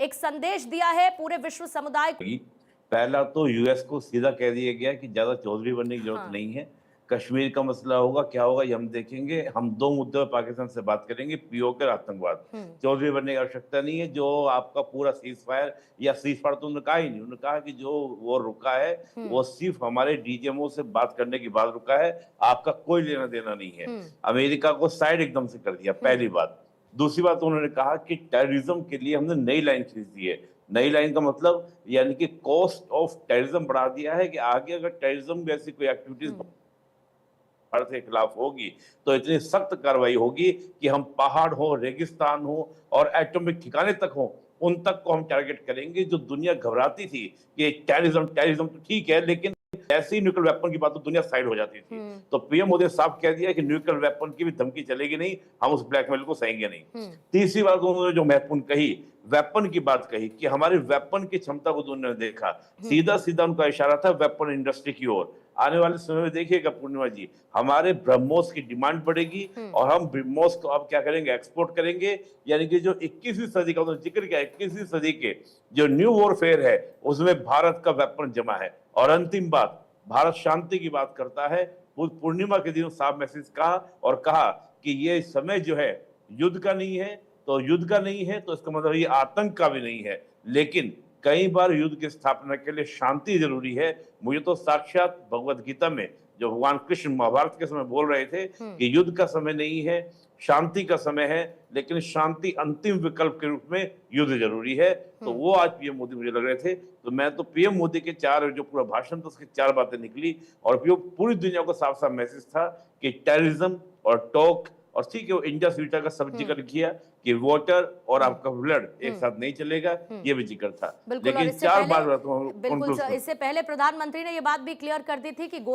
एक संदेश दिया है पूरे विश्व समुदाय को। पहला तो यूएस को सीधा कह दिया गया कि ज्यादा चौधरी बनने की जरूरत हाँ। नहीं है। कश्मीर का मसला होगा, क्या होगा ये हम देखेंगे। हम दो मुद्दों पर पाकिस्तान से बात करेंगे, पीओके और आतंकवाद। चौधरी बनने की आवश्यकता नहीं है। जो आपका पूरा सीज फायर या सीज फायर तो उन्होंने कहा ही नहीं। उन्होंने कहा कि जो वो रुका है वो सिर्फ हमारे डीजीएमओ से बात करने के बाद रुका है, आपका कोई लेना देना नहीं है। अमेरिका को साइड एकदम से कर दिया, पहली बात। दूसरी बात उन्होंने कहा कि टेररिज्म के लिए हमने नई लाइन खींच दी है। नई लाइन का मतलब यानी कि कॉस्ट ऑफ टेररिज्म बढ़ा दिया है कि आगे अगर टेररिज्म जैसी कोई एक्टिविटीज भारत के खिलाफ होगी तो इतनी सख्त कार्रवाई होगी कि हम पहाड़ हो, रेगिस्तान हो और एटॉमिक ठिकाने तक हो, उन तक को हम टारगेट करेंगे। जो दुनिया घबराती थी कि टेररिज्म तो ठीक है, लेकिन ऐसे ही न्यूक्लियर वेपन की बात तो दुनिया साइड हो जाती थी। तो पीएम मोदी ने साफ कह दिया कि न्यूक्लियर वेपन की भी धमकी चलेगी नहीं, हम उस ब्लैकमेल को सहेंगे नहीं। तीसरी बात उन्होंने जो महत्वपूर्ण कही, वेपन की बात कही कि हमारे वेपन की क्षमता को दुनिया ने देखा। सीधा सीधा उनका इशारा था वेपन इंडस्ट्री की ओर। आने वाले समय में देखिएगा पूर्णिमा जी, हमारे ब्रह्मोस की डिमांड बढ़ेगी और हम ब्रह्मोस को अब क्या करेंगे, एक्सपोर्ट करेंगे। यानी कि जो 21वीं सदी का जिक्र किया, 21वीं सदी के जो न्यू वॉरफेयर है उसमें भारत का वेपन जमा है। और अंतिम बात, भारत शांति की बात करता है। पूर्णिमा के दिन साफ मैसेज कहा और कहा कि ये समय जो है युद्ध का नहीं है, तो युद्ध का नहीं है तो इसका मतलब ये आतंक का भी नहीं है। लेकिन कई बार युद्ध की स्थापना के लिए शांति जरूरी है। मुझे तो साक्षात भगवत गीता में जो भगवान कृष्ण महाभारत के समय बोल रहे थे कि युद्ध का समय नहीं है, शांति का समय है, लेकिन शांति अंतिम विकल्प के रूप में युद्ध जरूरी है। तो वो आज पीएम मोदी मुझे लग रहे थे। तो मैं तो पीएम मोदी के जो पूरा भाषण था उसकी 4 बातें निकली और पूरी दुनिया को साफ साफ मैसेज था कि टेररिज्म और टॉक और ठीक है वो इंडिया स्वीटा का सब जिक्र किया कि वाटर और आपका ब्लड एक साथ नहीं चलेगा, ये भी जिक्र था। लेकिन 4 बार बिल्कुल इससे पहले प्रधानमंत्री ने ये बात भी क्लियर कर दी थी कि